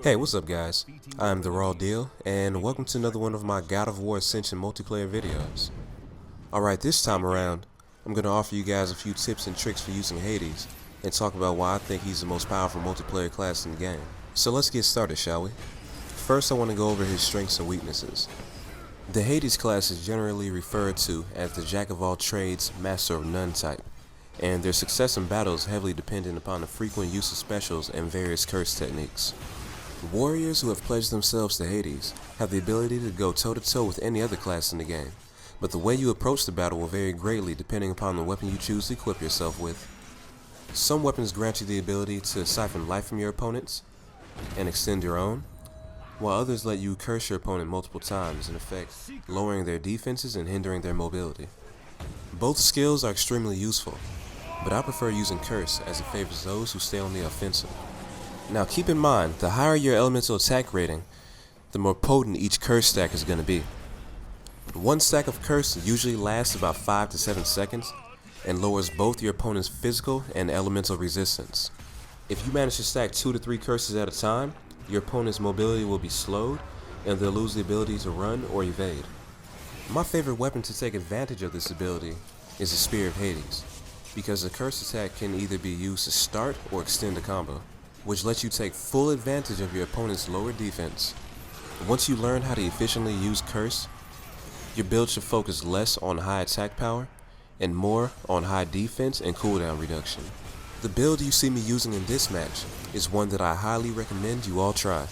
Hey, what's up guys? I'm The Raw Deal, and welcome to another one of my God of War Ascension multiplayer videos. Alright, this time around, I'm going to offer you guys a few tips and tricks for using Hades, and talk about why I think he's the most powerful multiplayer class in the game. So let's get started, shall we? First, I want to go over his strengths and weaknesses. The Hades class is generally referred to as the Jack of all trades, Master of none type, and their success in battle is heavily dependent upon the frequent use of specials and various curse techniques. Warriors who have pledged themselves to Hades have the ability to go toe-to-toe with any other class in the game, but the way you approach the battle will vary greatly depending upon the weapon you choose to equip yourself with. Some weapons grant you the ability to siphon life from your opponents and extend your own, while others let you curse your opponent multiple times, in effect lowering their defenses and hindering their mobility. Both skills are extremely useful, but I prefer using curse as it favors those who stay on the offensive. Now keep in mind, the higher your elemental attack rating, the more potent each curse stack is going to be. One stack of curse usually lasts about 5 to 7 seconds and lowers both your opponent's physical and elemental resistance. If you manage to stack 2 to 3 curses at a time, your opponent's mobility will be slowed and they'll lose the ability to run or evade. My favorite weapon to take advantage of this ability is the Spear of Hades, because the curse attack can either be used to start or extend a combo, which lets you take full advantage of your opponent's lower defense. Once you learn how to efficiently use curse, your build should focus less on high attack power and more on high defense and cooldown reduction. The build you see me using in this match is one that I highly recommend you all try.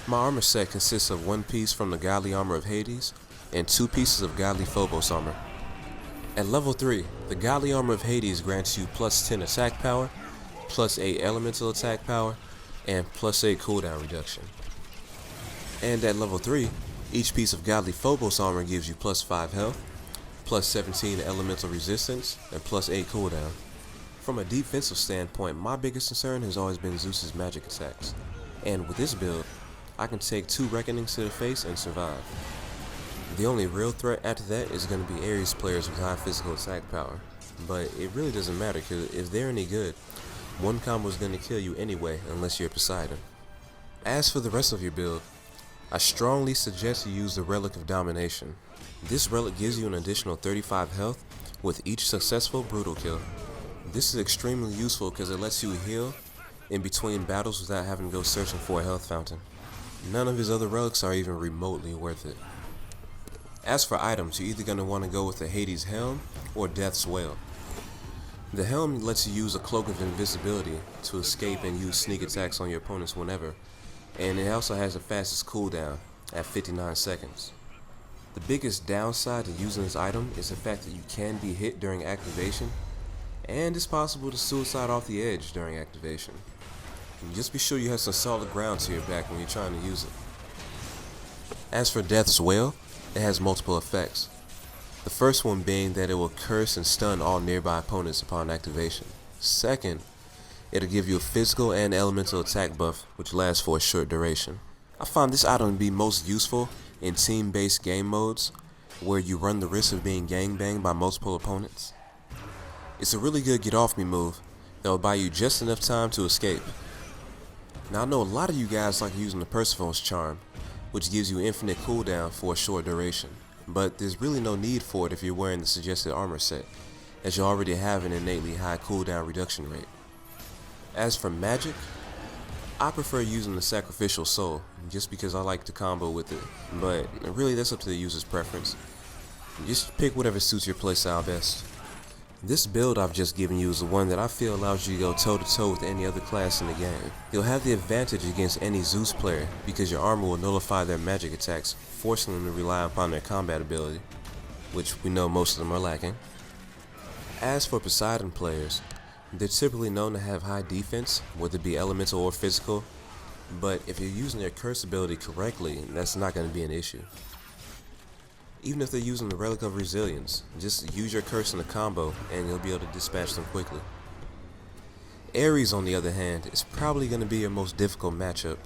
My armor set consists of 1 piece from the Godly Armor of Hades and 2 pieces of Godly Phobos armor. At level 3, the Godly Armor of Hades grants you plus 10 attack power, plus 8 elemental attack power, and plus 8 cooldown reduction. And at level 3, each piece of Godly Phobos armor gives you plus 5 health, plus 17 elemental resistance, and plus 8 cooldown. From a defensive standpoint, my biggest concern has always been Zeus's magic attacks, and with this build, I can take 2 reckonings to the face and survive. The only real threat after that is going to be Ares players with high physical attack power, but it really doesn't matter because if they're any good, one combo is going to kill you anyway unless you're Poseidon. As for the rest of your build, I strongly suggest you use the Relic of Domination. This relic gives you an additional 35 health with each successful brutal kill. This is extremely useful because it lets you heal in between battles without having to go searching for a health fountain. None of his other relics are even remotely worth it. As for items, you're either going to want to go with the Hades Helm or Death's Wail. The Helm lets you use a Cloak of Invisibility to escape and use sneak attacks on your opponents whenever, and it also has the fastest cooldown at 59 seconds. The biggest downside to using this item is the fact that you can be hit during activation, and it's possible to suicide off the edge during activation. And just be sure you have some solid ground to your back when you're trying to use it. As for Death's Wail, it has multiple effects. The first one being that it will curse and stun all nearby opponents upon activation. Second, it'll give you a physical and elemental attack buff which lasts for a short duration. I find this item to be most useful in team-based game modes where you run the risk of being gangbanged by multiple opponents. It's a really good get off me move that will buy you just enough time to escape. Now I know a lot of you guys like using the Persephone's Charm, which gives you infinite cooldown for a short duration, but there's really no need for it if you're wearing the suggested armor set, as you already have an innately high cooldown reduction rate. As for magic, I prefer using the Sacrificial Soul, just because I like to combo with it, but really that's up to the user's preference. Just pick whatever suits your playstyle best. This build I've just given you is the one that I feel allows you to go toe-to-toe with any other class in the game. You'll have the advantage against any Zeus player because your armor will nullify their magic attacks, forcing them to rely upon their combat ability, which we know most of them are lacking. As for Poseidon players, they're typically known to have high defense, whether it be elemental or physical, but if you're using their curse ability correctly, that's not going to be an issue. Even if they're using the Relic of Resilience, just use your curse in a combo and you'll be able to dispatch them quickly. Ares, on the other hand, is probably going to be your most difficult matchup.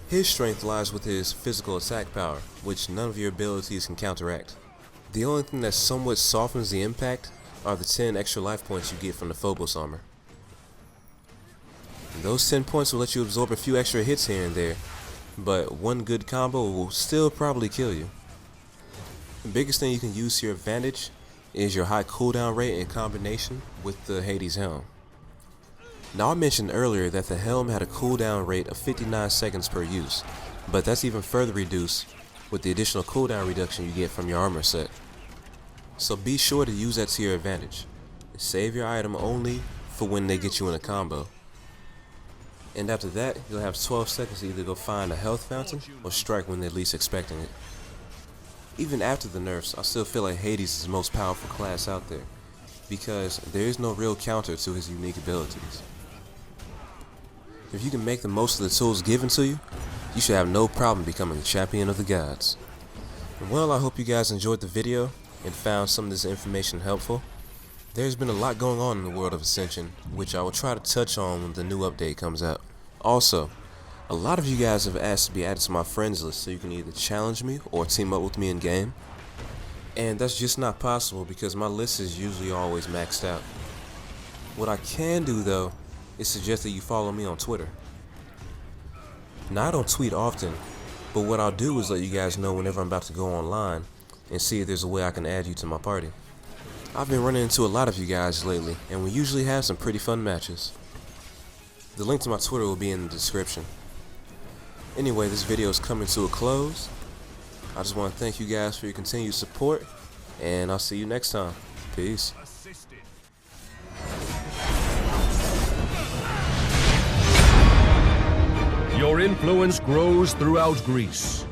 His strength lies with his physical attack power, which none of your abilities can counteract. The only thing that somewhat softens the impact are the 10 extra life points you get from the Phobos armor. Those 10 points will let you absorb a few extra hits here and there, but one good combo will still probably kill you. The biggest thing you can use to your advantage is your high cooldown rate in combination with the Hades Helm. Now I mentioned earlier that the Helm had a cooldown rate of 59 seconds per use, but that's even further reduced with the additional cooldown reduction you get from your armor set. So be sure to use that to your advantage. Save your item only for when they get you in a combo. And after that, you'll have 12 seconds to either go find a health fountain or strike when they're least expecting it. Even after the nerfs, I still feel like Hades is the most powerful class out there, because there is no real counter to his unique abilities. If you can make the most of the tools given to you, you should have no problem becoming a champion of the gods. Well, I hope you guys enjoyed the video and found some of this information helpful. There's been a lot going on in the world of Ascension, which I will try to touch on when the new update comes out. Also, a lot of you guys have asked to be added to my friends list so you can either challenge me or team up with me in game. And that's just not possible because my list is usually always maxed out. What I can do though is suggest that you follow me on Twitter. Now I don't tweet often, but what I'll do is let you guys know whenever I'm about to go online and see if there's a way I can add you to my party. I've been running into a lot of you guys lately, and we usually have some pretty fun matches. The link to my Twitter will be in the description. Anyway, this video is coming to a close. I just want to thank you guys for your continued support, and I'll see you next time. Peace. Your influence grows throughout Greece.